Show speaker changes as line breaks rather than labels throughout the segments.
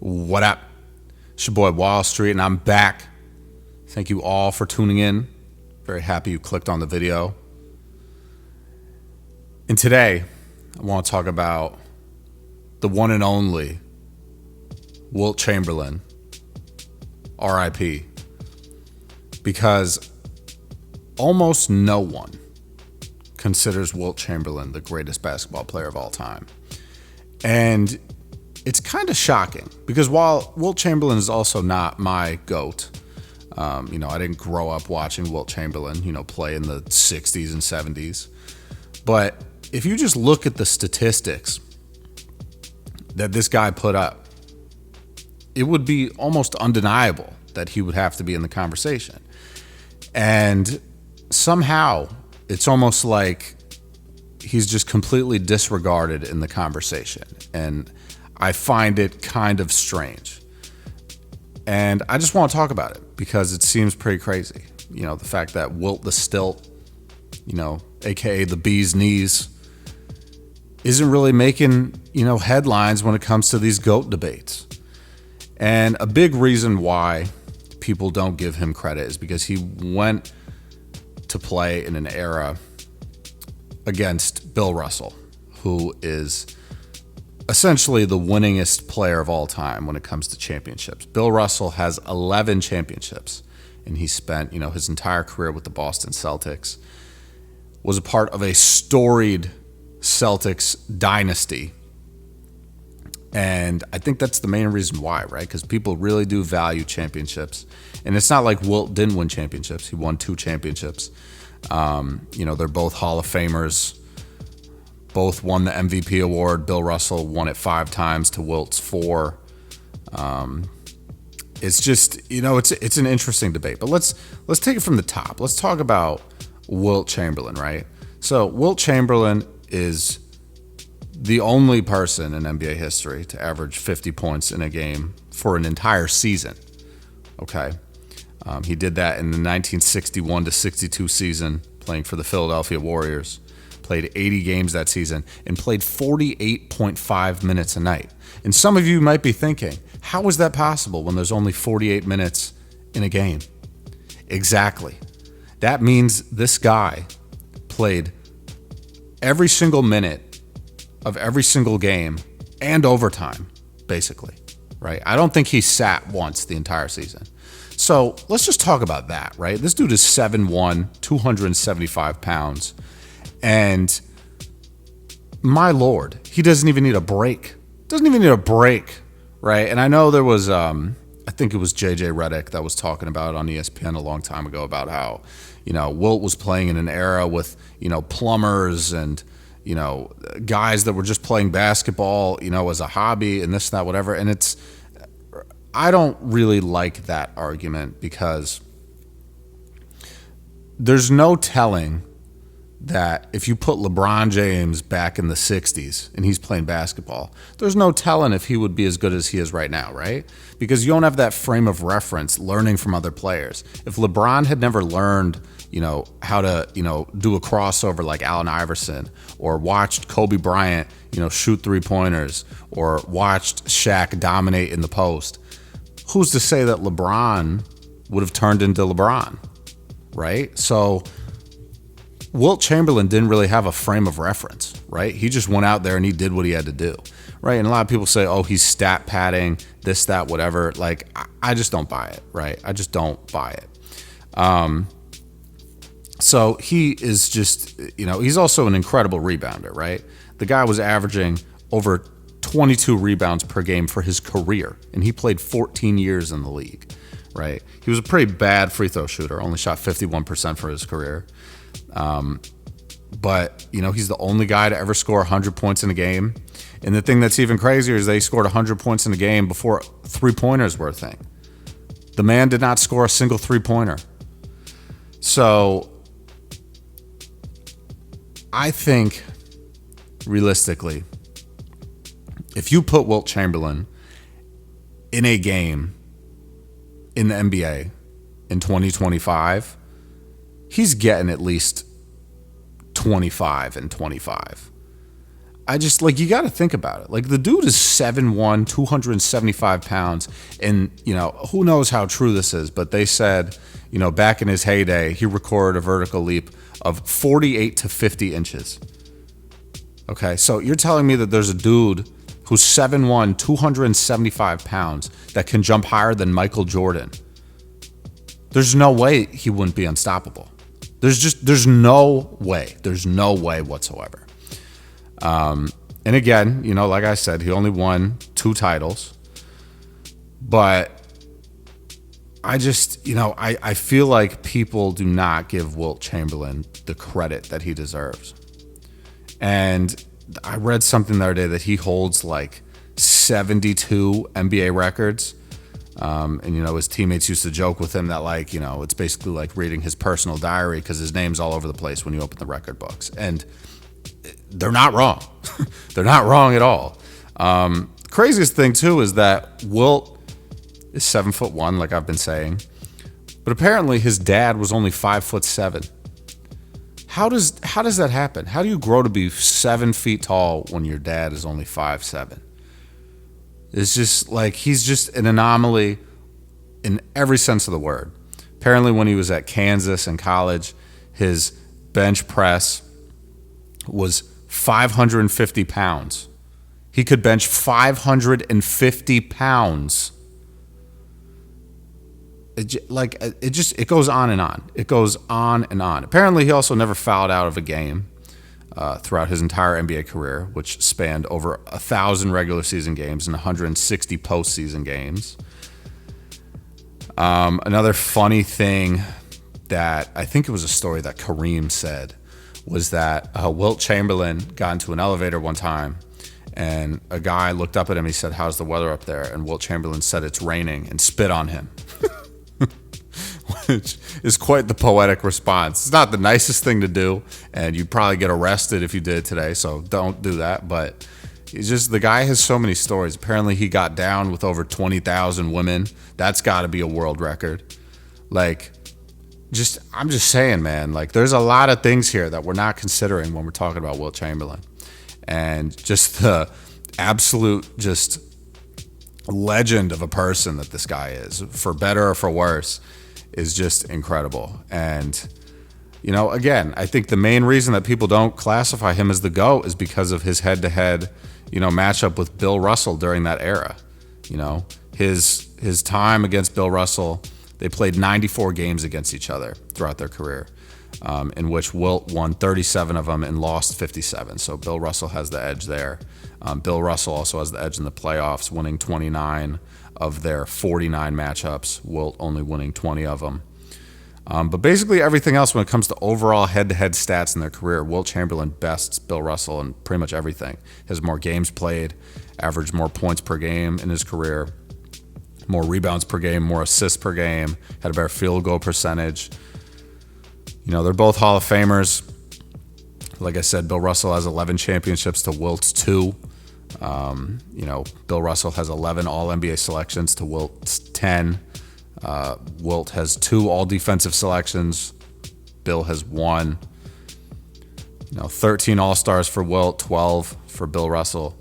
What up? It's your boy Wall Street, and I'm back. Thank you all for tuning in. Very happy you clicked on the video. And today, I want to talk about the one and only Wilt Chamberlain, RIP, because almost no one considers Wilt Chamberlain the greatest basketball player of all time. And it's kind of shocking because while Wilt Chamberlain is also not my GOAT, I didn't grow up watching Wilt Chamberlain, play in the 60s and 70s. But if you just look at the statistics that this guy put up, it would be almost undeniable that he would have to be in the conversation. And somehow it's almost like he's just completely disregarded in the conversation. And I find it kind of strange. And I just want to talk about it because it seems pretty crazy. The fact that Wilt the Stilt, AKA the bee's knees, isn't really making, headlines when it comes to these GOAT debates. And a big reason why people don't give him credit is because he went to play in an era against Bill Russell, who is essentially the winningest player of all time when it comes to championships. Bill Russell has 11 championships, and he spent, his entire career with the Boston Celtics, was a part of a storied Celtics dynasty. And I think that's the main reason why, right? Because people really do value championships. And it's not like Wilt didn't win championships. He won 2 championships. They're both Hall of Famers. Both won the MVP award. Bill Russell won it 5 times to Wilt's 4. It's just, it's an interesting debate. But let's take it from the top. Let's talk about Wilt Chamberlain, right? So Wilt Chamberlain is the only person in NBA history to average 50 points in a game for an entire season. Okay. He did that in the 1961-62 season, playing for the Philadelphia Warriors. Played 80 games that season and played 48.5 minutes a night. And some of you might be thinking, how is that possible when there's only 48 minutes in a game? Exactly. That means this guy played every single minute of every single game and overtime, basically, right? I don't think he sat once the entire season. So let's just talk about that, right? This dude is 7'1", 275 pounds. And my Lord, he doesn't even need a break. Right? And I know there was, I think it was JJ Redick that was talking about it on ESPN a long time ago about how, Wilt was playing in an era with, plumbers and, guys that were just playing basketball, as a hobby and this, that, whatever. And I don't really like that argument because there's no telling that if you put LeBron James back in the 60s and he's playing basketball, there's no telling if he would be as good as he is right now, right? Because you don't have that frame of reference learning from other players. If LeBron had never learned, how to, do a crossover like Allen Iverson, or watched Kobe Bryant, shoot 3-pointers, or watched Shaq dominate in the post, who's to say that LeBron would have turned into LeBron, right? So Wilt Chamberlain didn't really have a frame of reference, right? He just went out there and he did what he had to do, right? And a lot of people say, oh, he's stat padding, this, that, whatever. Like, I just don't buy it, right? I just don't buy it. So he is just, he's also an incredible rebounder, right? The guy was averaging over 22 rebounds per game for his career, and he played 14 years in the league, right? He was a pretty bad free throw shooter, only shot 51% for his career. But, he's the only guy to ever score 100 points in a game. And the thing that's even crazier is they scored 100 points in a game before 3-pointers were a thing. The man did not score a single 3-pointer. So I think, realistically, if you put Wilt Chamberlain in a game in the NBA in 2025, he's getting at least 25 and 25. I just, like, you got to think about it. Like, the dude is 7'1", 275 pounds. And, who knows how true this is, but they said, back in his heyday, he recorded a vertical leap of 48 to 50 inches. Okay, so you're telling me that there's a dude who's 7'1", 275 pounds that can jump higher than Michael Jordan. There's no way he wouldn't be unstoppable. There's no way. There's no way whatsoever. And again, like I said, he only won 2 titles. But I just, I feel like people do not give Wilt Chamberlain the credit that he deserves. And I read something the other day that he holds like 72 NBA records. And his teammates used to joke with him that, like, it's basically like reading his personal diary because his name's all over the place when you open the record books. And they're not wrong. They're not wrong at all. Craziest thing too is that Wilt is 7'1", like I've been saying, but apparently his dad was only 5'7". How does that happen? How do you grow to be 7 feet tall when your dad is only 5'7"? It's just like he's just an anomaly in every sense of the word. Apparently, when he was at Kansas in college, his bench press was 550 pounds. He could bench 550 pounds. It goes on and on. It goes on and on. Apparently, he also never fouled out of a game throughout his entire NBA career, which spanned over 1,000 regular season games and 160 postseason games. Another funny thing that I think it was a story that Kareem said was that Wilt Chamberlain got into an elevator one time, and a guy looked up at him. He said, "How's the weather up there?" And Wilt Chamberlain said, "It's raining," and spit on him. Which is quite the poetic response. It's not the nicest thing to do, and you'd probably get arrested if you did it today, so don't do that. But it's just, the guy has so many stories. Apparently he got down with over 20,000 women. That's got to be a world record. Like, I'm just saying, man, like, there's a lot of things here that we're not considering when we're talking about Wilt Chamberlain. And just the absolute just legend of a person that this guy is, for better or for worse, is just incredible. And, again, I think the main reason that people don't classify him as the GOAT is because of his head-to-head, matchup with Bill Russell during that era. His time against Bill Russell, they played 94 games against each other throughout their career, in which Wilt won 37 of them and lost 57. So Bill Russell has the edge there. Bill Russell also has the edge in the playoffs, winning 29 of their 49 matchups, Wilt only winning 20 of them. But basically everything else when it comes to overall head-to-head stats in their career, Wilt Chamberlain bests Bill Russell in pretty much everything. Has more games played, averaged more points per game in his career, more rebounds per game, more assists per game, had a better field goal percentage. They're both Hall of Famers. Like I said, Bill Russell has 11 championships to Wilt's 2. Bill Russell has 11 All-NBA selections to Wilt's 10. Wilt has 2 All-Defensive selections. Bill has 1. 13 All-Stars for Wilt, 12 for Bill Russell.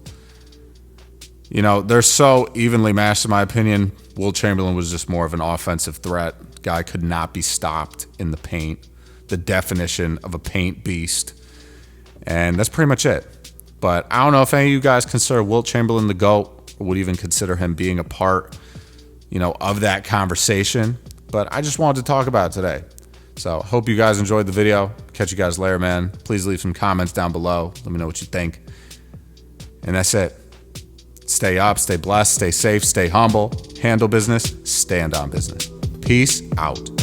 They're so evenly matched in my opinion. Wilt Chamberlain was just more of an offensive threat. Guy could not be stopped in the paint. The definition of a paint beast. And that's pretty much it. But I don't know if any of you guys consider Wilt Chamberlain the GOAT, or would even consider him being a part, of that conversation. But I just wanted to talk about it today. So hope you guys enjoyed the video. Catch you guys later, man. Please leave some comments down below. Let me know what you think. And that's it. Stay up, stay blessed, stay safe, stay humble, handle business, stand on business. Peace out.